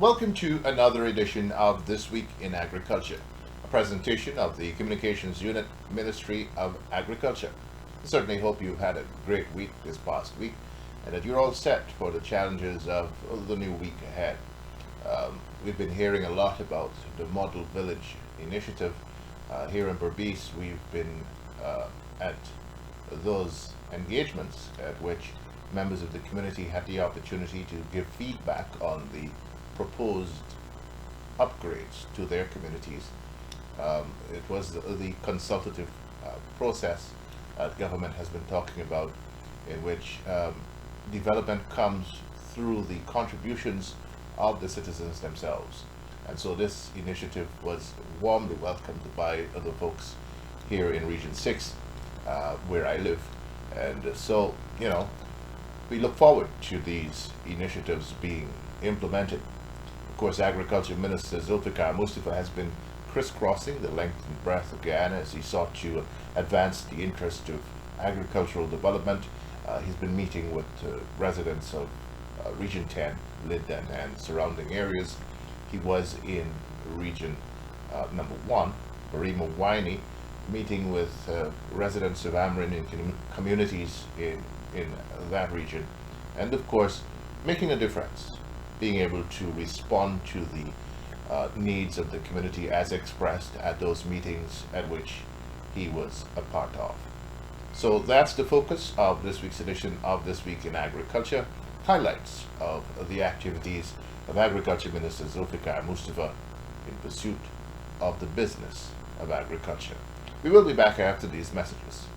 Welcome to another edition of This Week in Agriculture, a presentation of the Communications Unit, Ministry of Agriculture. I certainly hope you've had a great week this past week and that you're all set for the challenges of the new week ahead. We've been hearing a lot about the Model Village initiative. Here in Berbice, we've been at those engagements at which members of the community had the opportunity to give feedback on the proposed upgrades to their communities. It was the consultative process government has been talking about, in which development comes through the contributions of the citizens themselves. And so this initiative was warmly welcomed by the folks here in Region 6, where I live. And so, we look forward to these initiatives being implemented. Of course, Agriculture Minister Zulfikar Mustafa has been crisscrossing the length and breadth of Guyana as he sought to advance the interest of agricultural development. He's been meeting with residents of Region 10, Linden, and surrounding areas. He was in Region number 1, Barima Waini, meeting with residents of Amerindian communities in that region, and of course making a difference, being able to respond to the needs of the community as expressed at those meetings at which he was a part of. So that's the focus of this week's edition of This Week in Agriculture, highlights of the activities of Agriculture Minister Zulfikar Mustafa in pursuit of the business of agriculture. We will be back after these messages.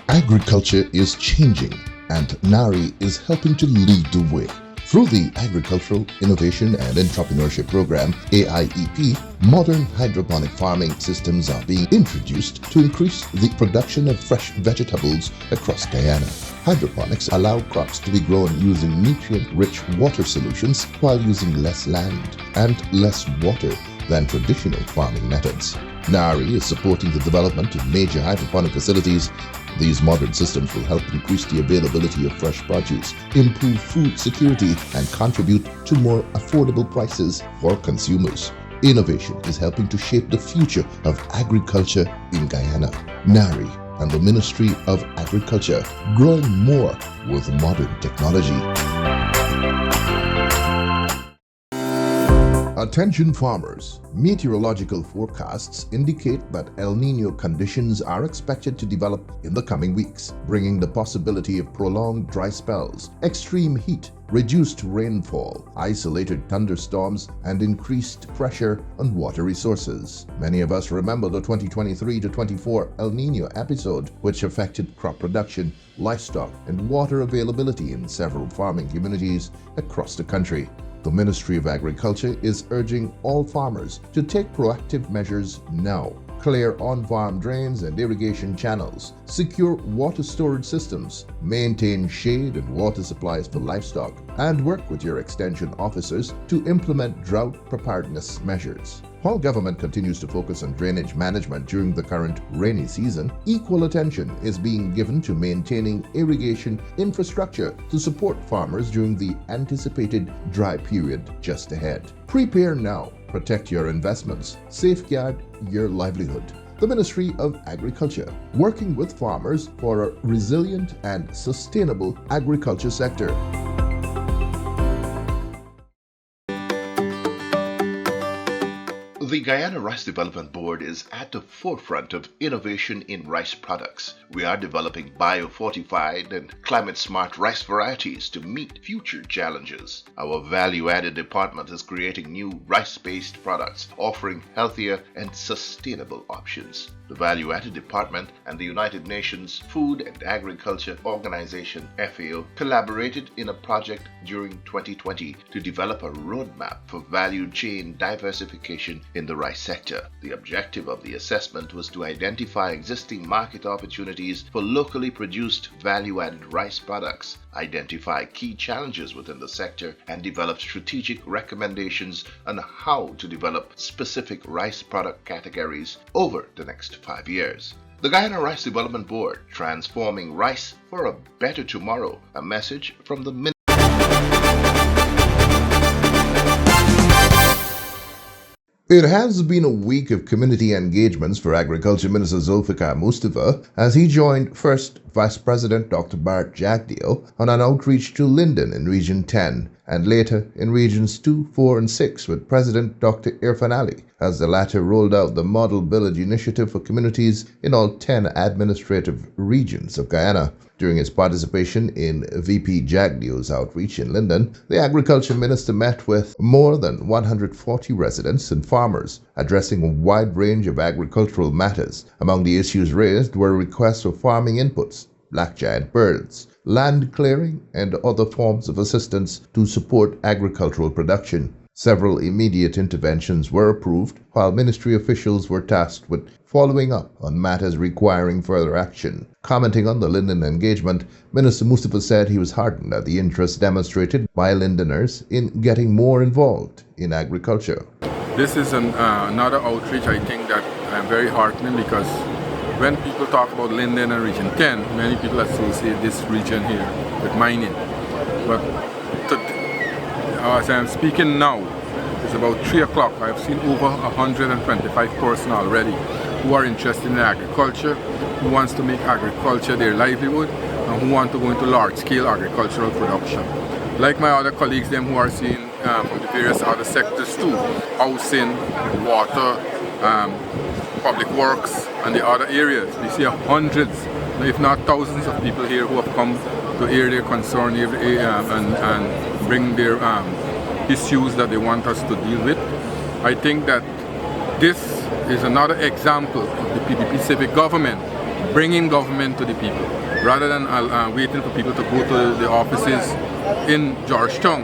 Agriculture is changing, and NARI is helping to lead the way. Through the Agricultural Innovation and Entrepreneurship Program, AIEP, modern hydroponic farming systems are being introduced to increase the production of fresh vegetables across Guyana. Hydroponics allow crops to be grown using nutrient-rich water solutions while using less land and less water than traditional farming methods. NARI is supporting the development of major hydroponic facilities. These modern systems will help increase the availability of fresh produce, improve food security, and contribute to more affordable prices for consumers. Innovation is helping to shape the future of agriculture in Guyana. NARI and the Ministry of Agriculture, growing more with modern technology. Attention farmers, meteorological forecasts indicate that El Niño conditions are expected to develop in the coming weeks, bringing the possibility of prolonged dry spells, extreme heat, reduced rainfall, isolated thunderstorms, and increased pressure on water resources. Many of us remember the 2023-24 El Niño episode, which affected crop production, livestock, and water availability in several farming communities across the country. The Ministry of Agriculture is urging all farmers to take proactive measures now. Clear on-farm drains and irrigation channels, secure water storage systems, maintain shade and water supplies for livestock, and work with your extension officers to implement drought preparedness measures. While government continues to focus on drainage management during the current rainy season, equal attention is being given to maintaining irrigation infrastructure to support farmers during the anticipated dry period just ahead. Prepare now, protect your investments, safeguard your livelihood. The Ministry of Agriculture, working with farmers for a resilient and sustainable agriculture sector. The Guyana Rice Development Board is at the forefront of innovation in rice products. We are developing biofortified and climate-smart rice varieties to meet future challenges. Our value-added department is creating new rice-based products, offering healthier and sustainable options. The Value-Added Department and the United Nations Food and Agriculture Organization, FAO, collaborated in a project during 2020 to develop a roadmap for value chain diversification in the rice sector. The objective of the assessment was to identify existing market opportunities for locally produced value-added rice products, identify key challenges within the sector, and develop strategic recommendations on how to develop specific rice product categories over the next 5 years. The Guyana Rice Development Board, transforming rice for a better tomorrow, a message from the Ministry. It has been a week of community engagements for Agriculture Minister Zulfikar Mustafa as he joined first Vice President Dr. Bart Jagdeo on an outreach to Linden in Region 10 and later in Regions 2, 4 and 6 with President Dr. Irfan Ali as the latter rolled out the Model Village Initiative for communities in all 10 administrative regions of Guyana. During his participation in VP Jagdeo's outreach in Linden, the Agriculture Minister met with more than 140 residents and farmers, addressing a wide range of agricultural matters. Among the issues raised were requests for farming inputs, black giant birds, land clearing, and other forms of assistance to support agricultural production. Several immediate interventions were approved, while ministry officials were tasked with following up on matters requiring further action. Commenting on the Linden engagement, Minister Mustafa said he was heartened at the interest demonstrated by Lindeners in getting more involved in agriculture. This is another outreach I think that I'm very heartening because when people talk about Linden and Region 10, many people associate this region here with mining. But as I'm speaking now, it's about 3 o'clock. I've seen over 125 persons already who are interested in agriculture, who wants to make agriculture their livelihood, and who want to go into large-scale agricultural production. Like my other colleagues, them who are seeing from the various other sectors too, housing, water, public works, and the other areas. We see hundreds, if not thousands of people here who have come to air their concern and bring their issues that they want us to deal with. I think that this is another example of the PDP civic government bringing government to the people rather than waiting for people to go to the offices in Georgetown.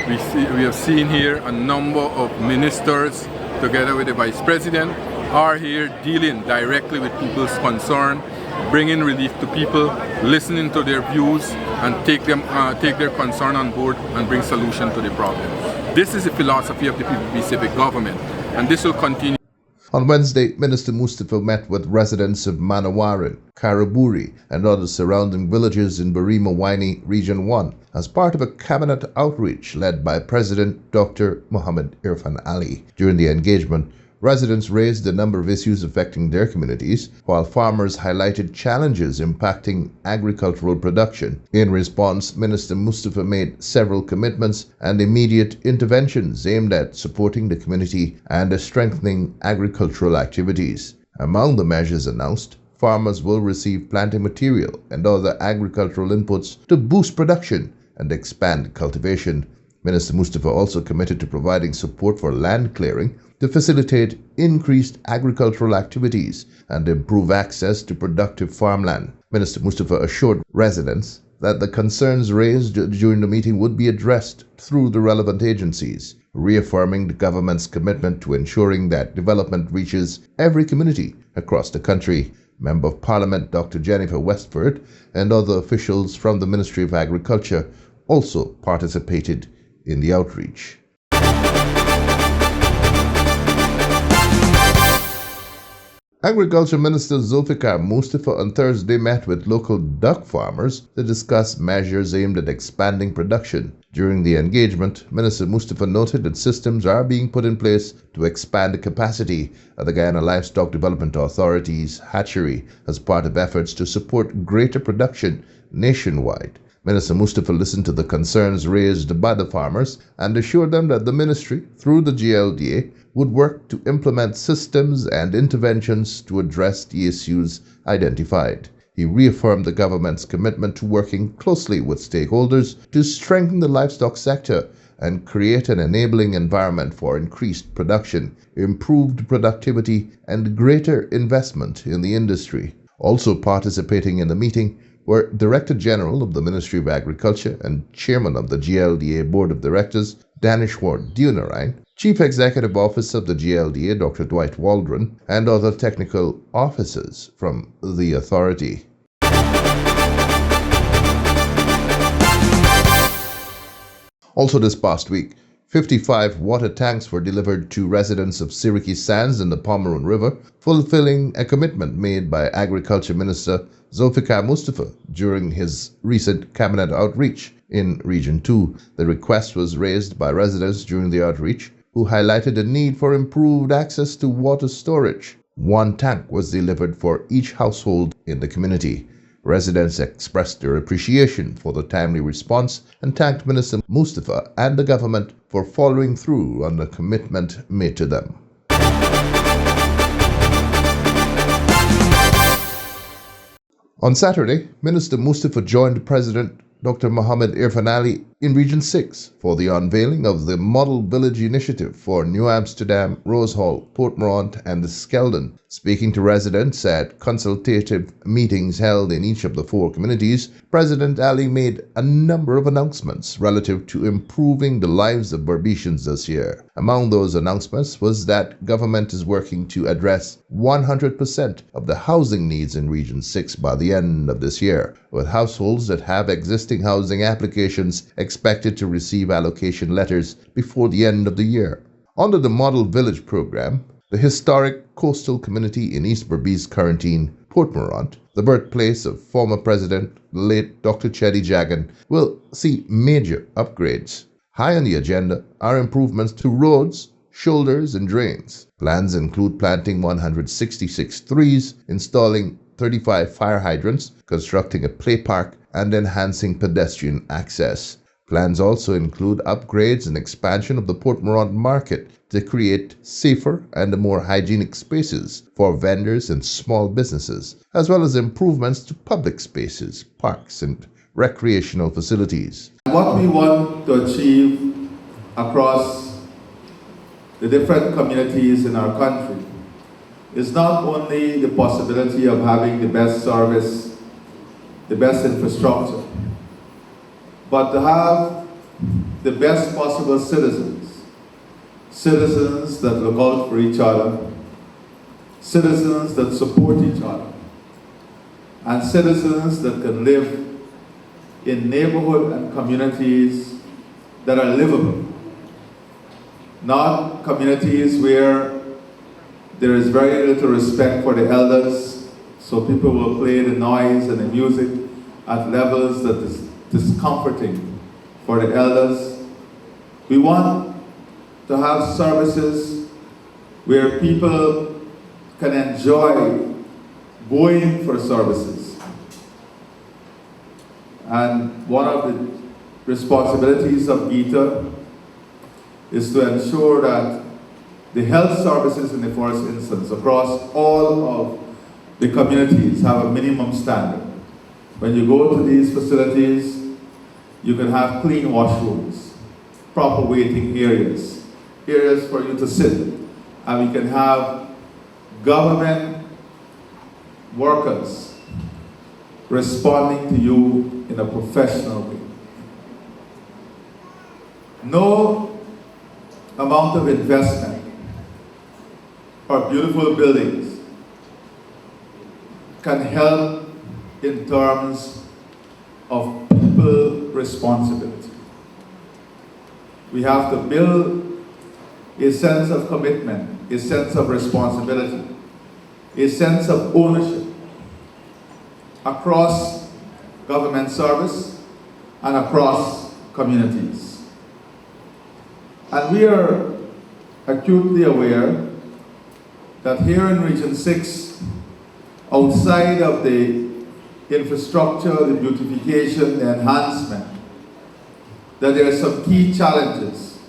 We have seen here a number of ministers together with the vice president are here dealing directly with people's concern, bringing relief to people, listening to their views, and take their concern on board and bring solution to the problem. This is the philosophy of the PPP civic government, and this will continue. On Wednesday, Minister Mustafa met with residents of Manawaran, Karaburi, and other surrounding villages in Barima-Waini, Region 1, as part of a cabinet outreach led by President Dr. Muhammad Irfan Ali. During the engagement, residents raised a number of issues affecting their communities, while farmers highlighted challenges impacting agricultural production. In response, Minister Mustafa made several commitments and immediate interventions aimed at supporting the community and strengthening agricultural activities. Among the measures announced, farmers will receive planting material and other agricultural inputs to boost production and expand cultivation. Minister Mustafa also committed to providing support for land clearing to facilitate increased agricultural activities and improve access to productive farmland. Minister Mustafa assured residents that the concerns raised during the meeting would be addressed through the relevant agencies, reaffirming the government's commitment to ensuring that development reaches every community across the country. Member of Parliament Dr. Jennifer Westford and other officials from the Ministry of Agriculture also participated in the outreach. Agriculture Minister Zulfikar Mustafa on Thursday met with local duck farmers to discuss measures aimed at expanding production. During the engagement, Minister Mustafa noted that systems are being put in place to expand the capacity of the Guyana Livestock Development Authority's hatchery as part of efforts to support greater production nationwide. Minister Mustafa listened to the concerns raised by the farmers and assured them that the ministry, through the GLDA, would work to implement systems and interventions to address the issues identified. He reaffirmed the government's commitment to working closely with stakeholders to strengthen the livestock sector and create an enabling environment for increased production, improved productivity, and greater investment in the industry. Also participating in the meeting were Director General of the Ministry of Agriculture and Chairman of the GLDA Board of Directors, Daneshwar Deonarine, Chief Executive Officer of the GLDA, Dr. Dwight Waldron, and other technical officers from the authority. Also this past week, 55 water tanks were delivered to residents of Siriki Sands in the Pomeroon River, fulfilling a commitment made by Agriculture Minister Zulfikar Mustafa during his recent cabinet outreach in Region 2. The request was raised by residents during the outreach, who highlighted the need for improved access to water storage. One tank was delivered for each household in the community. Residents expressed their appreciation for the timely response and thanked Minister Mustafa and the government for following through on the commitment made to them. On Saturday, Minister Mustafa joined President Dr. Mohammed Irfan Ali in Region 6 for the unveiling of the Model Village Initiative for New Amsterdam, Rose Hall, Portmorant and Skeldon. Speaking to residents at consultative meetings held in each of the 4 communities, President Ali made a number of announcements relative to improving the lives of Berbecians this year. Among those announcements was that government is working to address 100% of the housing needs in Region 6 by the end of this year, with households that have existing housing applications expected to receive allocation letters before the end of the year. Under the Model Village program, the historic coastal community in East Berbice Quarantine, Portmorant, the birthplace of former President, late Dr. Cheddi Jagan, will see major upgrades. High on the agenda are improvements to roads, shoulders and drains. Plans include planting 166 trees, installing 35 fire hydrants, constructing a play park, and enhancing pedestrian access. Plans also include upgrades and expansion of the Portmorant market to create safer and more hygienic spaces for vendors and small businesses, as well as improvements to public spaces, parks, and recreational facilities. What we want to achieve across the different communities in our country is not only the possibility of having the best service, the best infrastructure, but to have the best possible citizens. Citizens that look out for each other, citizens that support each other, and citizens that can live in neighborhood and communities that are livable. Not communities where there is very little respect for the elders, so people will play the noise and the music at levels that is discomforting for the elders. We want to have services where people can enjoy going for services. And one of the responsibilities of GITA is to ensure that the health services in the first instance across all of the communities have a minimum standard. When you go to these facilities, you can have clean washrooms, proper waiting areas, areas for you to sit, and we can have government workers responding to you in a professional way. No amount of investment or beautiful buildings can help in terms of people responsibility. We have to build a sense of commitment, a sense of responsibility, a sense of ownership across government service and across communities. And we are acutely aware that here in Region 6, outside of the infrastructure, the beautification, the enhancement, that there are some key challenges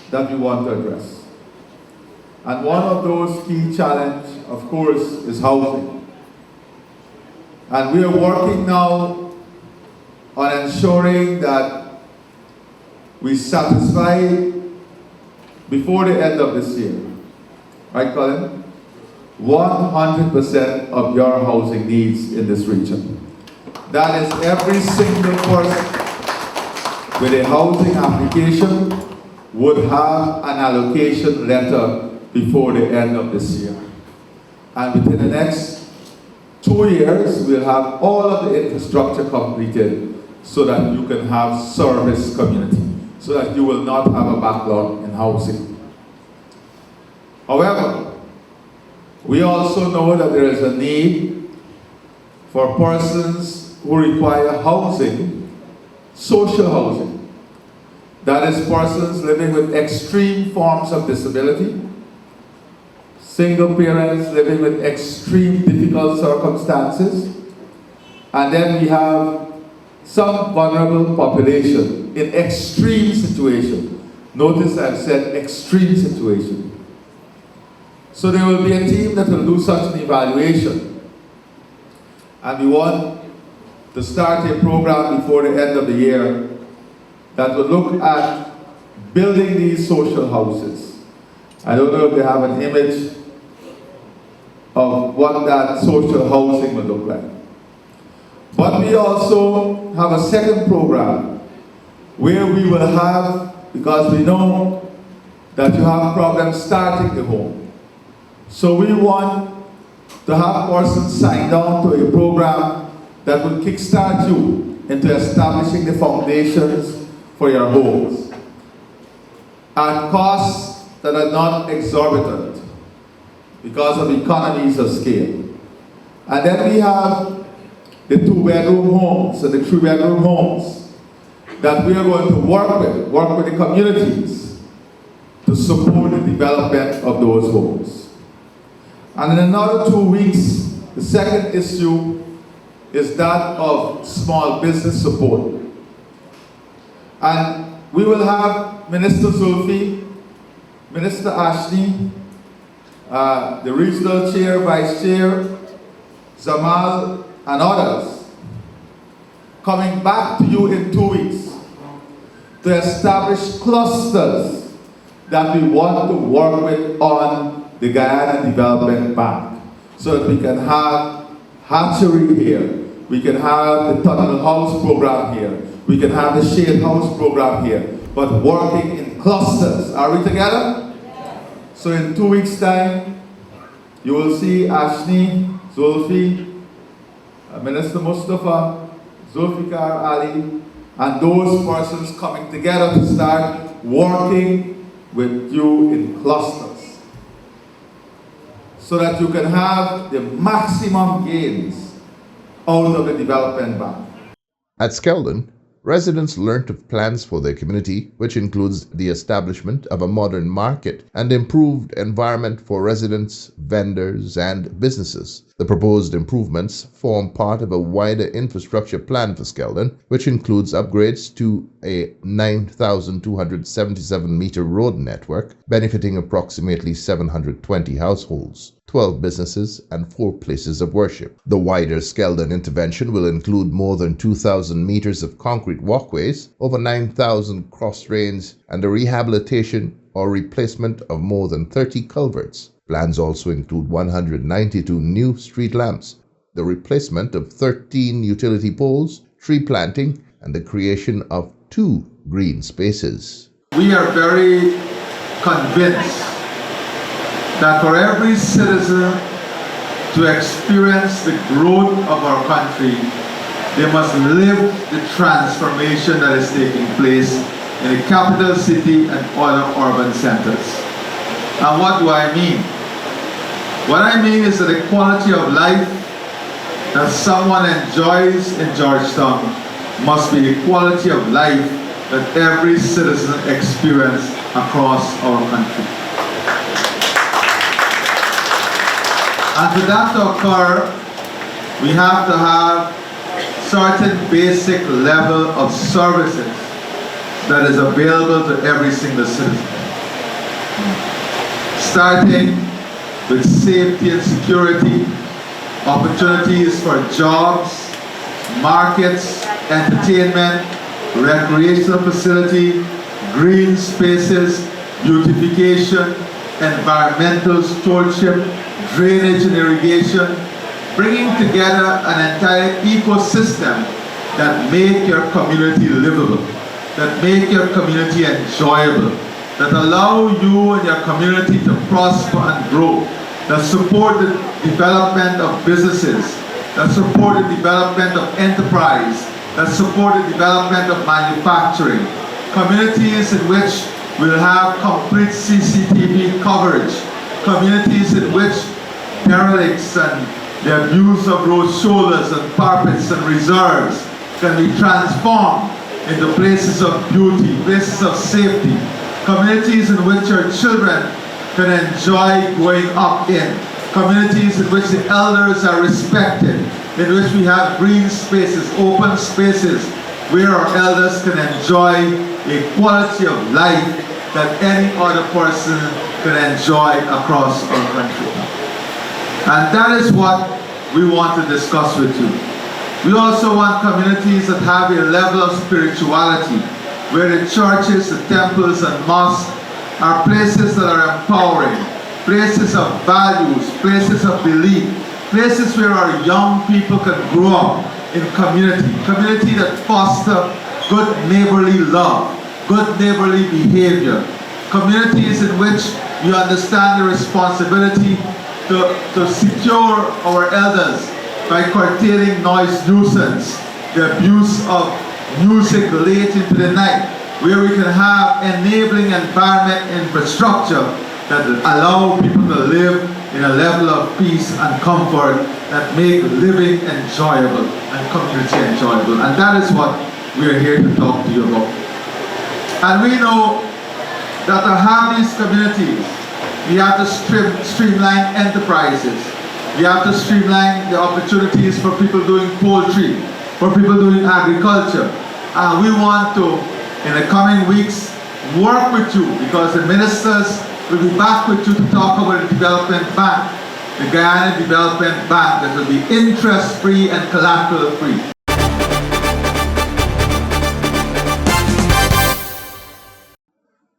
that we want to address. And one of those key challenges, of course, is housing. And we are working now on ensuring that we satisfy before the end of this year, right, Colin? 100% of your housing needs in this region. That is every single person with a housing application would have an allocation letter before the end of this year. And within the next 2 years, we'll have all of the infrastructure completed so that you can have service community, so that you will not have a backlog in housing. However, we also know that there is a need for persons who require housing, social housing, That is persons living with extreme forms of disability, single parents living with extreme difficult circumstances, and then we have some vulnerable population in extreme situation. Notice I've said extreme situation. So there will be a team that will do such an evaluation. And we want to start a program before the end of the year that will look at building these social houses. I don't know if they have an image of what that social housing will look like. But we also have a second program where we will have, because we know that you have problems starting the home. So we want to have persons sign on to a program that will kickstart you into establishing the foundations for your homes at costs that are not exorbitant because of economies of scale. And then we have the 2-bedroom homes and the 3-bedroom homes that we are going to work with the communities to support the development of those homes. And in another 2 weeks, the second issue is that of small business support. And we will have Minister Zulfi, Minister Ashley, the regional chair, vice chair, Zamal, and others coming back to you in 2 weeks to establish clusters that we want to work with on the Guyana Development Bank so that we can have hatchery here, we can have the tunnel house program here, we can have the shade house program here, but working in clusters. Are we together? So in 2 weeks' time, you will see Ashley, Zulfi, Minister Mustafa, Zulfikar Ali, and those persons coming together to start working with you in clusters so that you can have the maximum gains out of the development bank. At Skeldon, residents learnt of plans for their community, which includes the establishment of a modern market and improved environment for residents, vendors, and businesses. The proposed improvements form part of a wider infrastructure plan for Skeldon, which includes upgrades to a 9,277-meter road network benefiting approximately 720 households, 12 businesses, and 4 places of worship. The wider Skeldon intervention will include more than 2,000 meters of concrete walkways, over 9,000 cross drains, and the rehabilitation or replacement of more than 30 culverts. Plans also include 192 new street lamps, the replacement of 13 utility poles, tree planting, and the creation of 2 green spaces. We are very convinced that for every citizen to experience the growth of our country, they must live the transformation that is taking place in the capital city and other urban centers. And what do I mean? What I mean is that the quality of life that someone enjoys in Georgetown must be the quality of life that every citizen experiences across our country. And for that to occur, we have to have certain basic level of services that is available to every single citizen. Starting with safety and security, opportunities for jobs, markets, entertainment, recreational facility, green spaces, beautification, environmental stewardship, drainage and irrigation, bringing together an entire ecosystem that make your community livable, that make your community enjoyable, that allow you and your community to prosper and grow, that support the development of businesses, that support the development of enterprise, that support the development of manufacturing, communities in which we'll have complete CCTV coverage, communities in which derelicts and the abuse of road shoulders and carpets and reserves can be transformed into places of beauty, places of safety, communities in which our children can enjoy growing up in, communities in which the elders are respected, in which we have green spaces, open spaces, where our elders can enjoy a quality of life that any other person can enjoy across our country. And that is what we want to discuss with you. We also want communities that have a level of spirituality, where the churches, the temples and mosques are places that are empowering, places of values, places of belief, places where our young people can grow up in community that foster good neighborly love, good neighborly behavior, communities in which you understand the responsibility to secure our elders by curtailing noise nuisance, the abuse of music late into the night, where we can have enabling environment infrastructure that allow people to live in a level of peace and comfort that make living enjoyable and community enjoyable. And that is what we are here to talk to you about. And we know that to have these communities, we have to streamline enterprises. We have to streamline the opportunities for people doing poultry, for people doing agriculture. And we want to, in the coming weeks, work with you, because the ministers will be back with you to talk about the development bank, the Guyana Development Bank, that will be interest-free and collateral-free.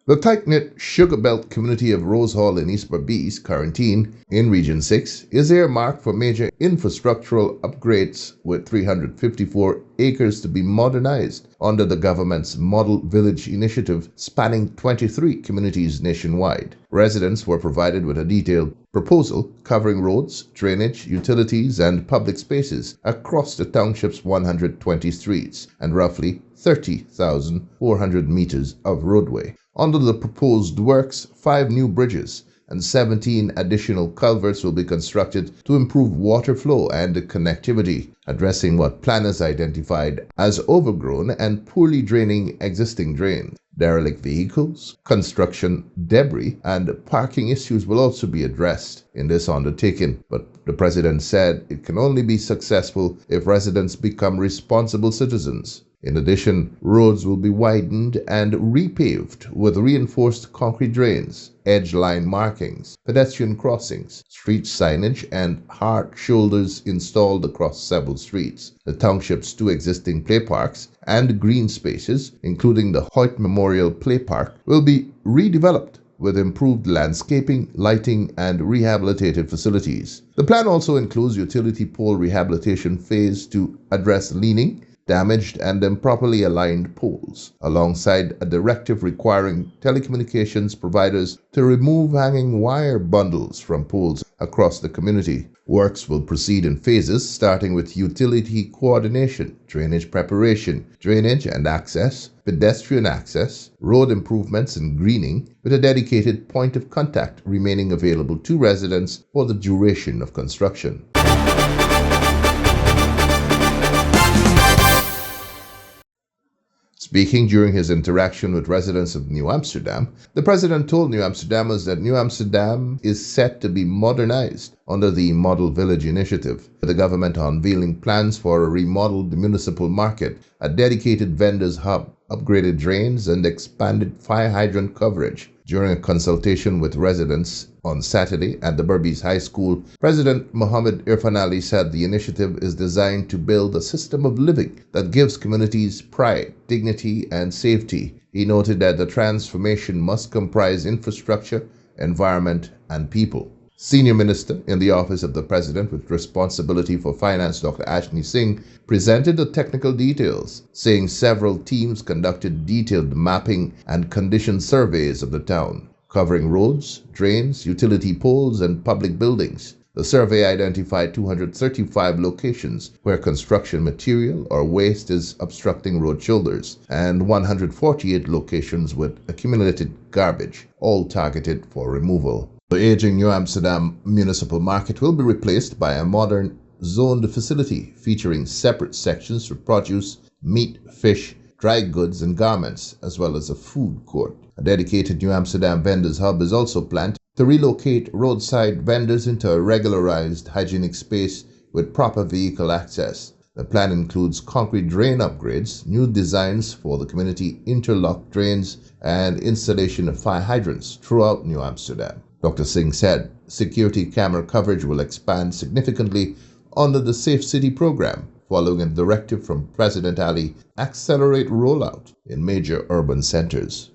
The tight-knit Sugar Belt community of Rose Hall in East Berbice, Quarantine, in Region 6, is earmarked for major infrastructural upgrades, with 354 acres to be modernized under the government's Model Village initiative spanning 23 communities nationwide. Residents were provided with a detailed proposal covering roads, drainage, utilities, and public spaces across the township's 120 streets and roughly 30,400 meters of roadway. Under the proposed works, 5 new bridges and 17 additional culverts will be constructed to improve water flow and connectivity, addressing what planners identified as overgrown and poorly draining existing drains. Derelict vehicles, construction debris, and parking issues will also be addressed in this undertaking, but the president said it can only be successful if residents become responsible citizens. In addition, roads will be widened and repaved with reinforced concrete drains, edge line markings, pedestrian crossings, street signage, and hard shoulders installed across several streets. The township's 2 existing play parks and green spaces, including the Hoyt Memorial Play Park, will be redeveloped with improved landscaping, lighting, and rehabilitated facilities. The plan also includes utility pole rehabilitation phase to address leaning, damaged and improperly aligned poles, alongside a directive requiring telecommunications providers to remove hanging wire bundles from poles across the community. Works will proceed in phases, starting with utility coordination, drainage preparation, drainage and access, pedestrian access, road improvements and greening, with a dedicated point of contact remaining available to residents for the duration of construction. Speaking during his interaction with residents of New Amsterdam, the president told New Amsterdammers that New Amsterdam is set to be modernized under the Model Village initiative, with the government unveiling plans for a remodeled municipal market, a dedicated vendors hub, upgraded drains, and expanded fire hydrant coverage. During a consultation with residents on Saturday at the Berbice High School, President Mohammed Irfan Ali said the initiative is designed to build a system of living that gives communities pride, dignity, and safety. He noted that the transformation must comprise infrastructure, environment, and people. Senior Minister in the Office of the President with responsibility for finance, Dr. Ashni Singh, presented the technical details, saying several teams conducted detailed mapping and condition surveys of the town, covering roads, drains, utility poles, and public buildings. The survey identified 235 locations where construction material or waste is obstructing road shoulders, and 148 locations with accumulated garbage, all targeted for removal. The aging New Amsterdam Municipal Market will be replaced by a modern zoned facility featuring separate sections for produce, meat, fish, dry goods and garments, as well as a food court. A dedicated New Amsterdam Vendors Hub is also planned to relocate roadside vendors into a regularized hygienic space with proper vehicle access. The plan includes concrete drain upgrades, new designs for the community interlock drains, and installation of fire hydrants throughout New Amsterdam. Dr. Singh said security camera coverage will expand significantly under the Safe City program, following a directive from President Ali, accelerate rollout in major urban centers.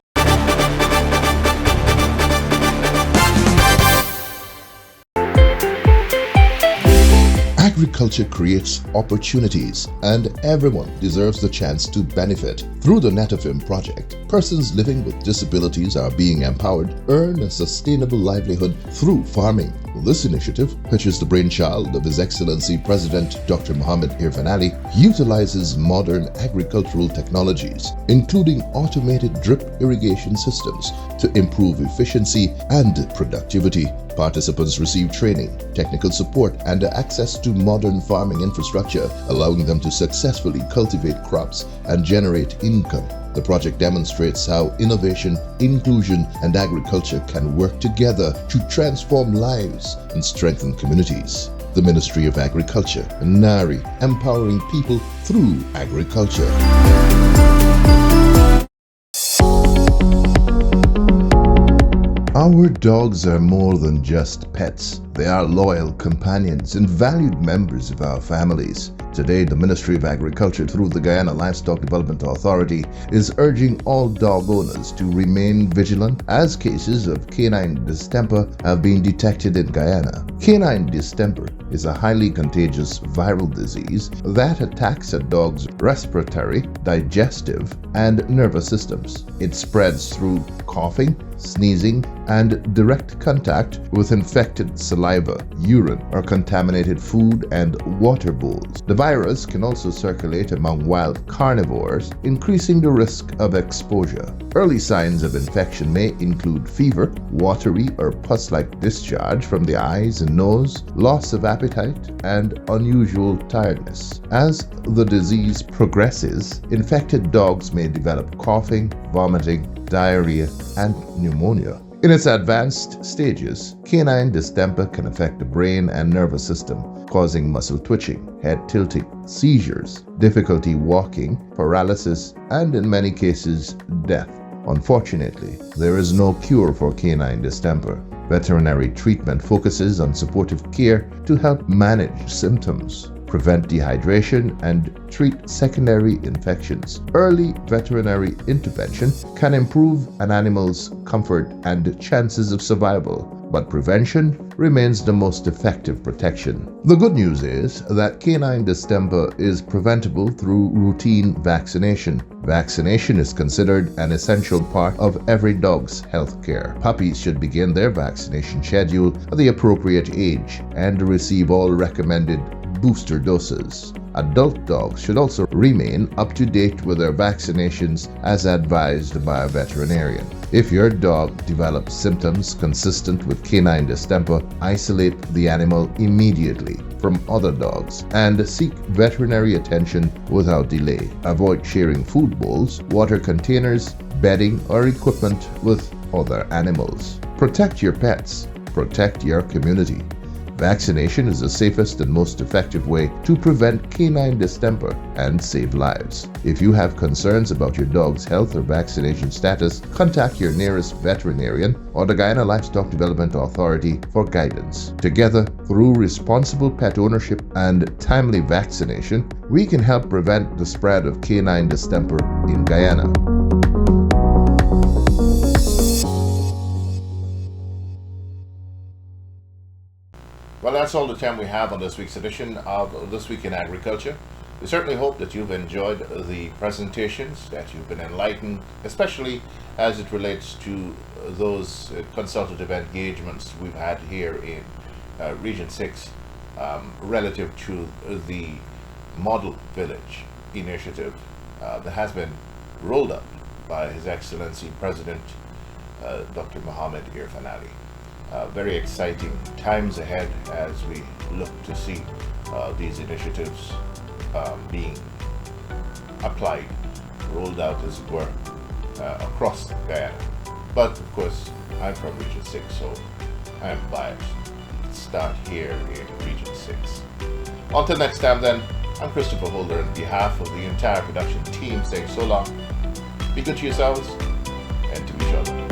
Agriculture creates opportunities, and everyone deserves the chance to benefit. Through the Netafim project, persons living with disabilities are being empowered, earn a sustainable livelihood through farming. This initiative, which is the brainchild of His Excellency President Dr. Mohammed Irfan Ali, utilizes modern agricultural technologies, including automated drip irrigation systems, to improve efficiency and productivity. Participants receive training, technical support, and access to modern farming infrastructure, allowing them to successfully cultivate crops and generate income. The project demonstrates how innovation, inclusion, and agriculture can work together to transform lives and strengthen communities. The Ministry of Agriculture, NARI, empowering people through agriculture. Our dogs are more than just pets. They are loyal companions and valued members of our families. Today, the Ministry of Agriculture, through the Guyana Livestock Development Authority, is urging all dog owners to remain vigilant as cases of canine distemper have been detected in Guyana. Canine distemper is a highly contagious viral disease that attacks a dog's respiratory, digestive, and nervous systems. It spreads through coughing, sneezing, and direct contact with infected saliva, urine, or contaminated food and water bowls. The virus can also circulate among wild carnivores, increasing the risk of exposure. Early signs of infection may include fever, watery or pus-like discharge from the eyes and nose, loss of appetite, and unusual tiredness. As the disease progresses, infected dogs may develop coughing, vomiting, diarrhea, and pneumonia. In its advanced stages, canine distemper can affect the brain and nervous system, causing muscle twitching, head tilting, seizures, difficulty walking, paralysis, and in many cases, death. Unfortunately, there is no cure for canine distemper. Veterinary treatment focuses on supportive care to help manage symptoms, prevent dehydration, and treat secondary infections. Early veterinary intervention can improve an animal's comfort and chances of survival, but prevention remains the most effective protection. The good news is that canine distemper is preventable through routine vaccination. Vaccination is considered an essential part of every dog's health care. Puppies should begin their vaccination schedule at the appropriate age and receive all recommended booster doses. Adult dogs should also remain up to date with their vaccinations as advised by a veterinarian. If your dog develops symptoms consistent with canine distemper, isolate the animal immediately from other dogs and seek veterinary attention without delay. Avoid sharing food bowls, water containers, bedding, or equipment with other animals. Protect your pets. Protect your community. Vaccination is the safest and most effective way to prevent canine distemper and save lives. If you have concerns about your dog's health or vaccination status, contact your nearest veterinarian or the Guyana Livestock Development Authority for guidance. Together, through responsible pet ownership and timely vaccination, we can help prevent the spread of canine distemper in Guyana. Well, that's all the time we have on this week's edition of This Week in Agriculture. We certainly hope that you've enjoyed the presentations, that you've been enlightened, especially as it relates to those consultative engagements we've had here in Region 6 relative to the Model Village initiative that has been rolled out by His Excellency President Dr. Mohammed Irfan Ali. Very exciting times ahead as we look to see these initiatives being applied rolled out, as it were, across Guyana. But of course, I'm from Region 6, so I'm biased. Start here in Region 6. Until next time then, I'm Christopher Holder on behalf of the entire production team saying so long, be good to yourselves and to each other.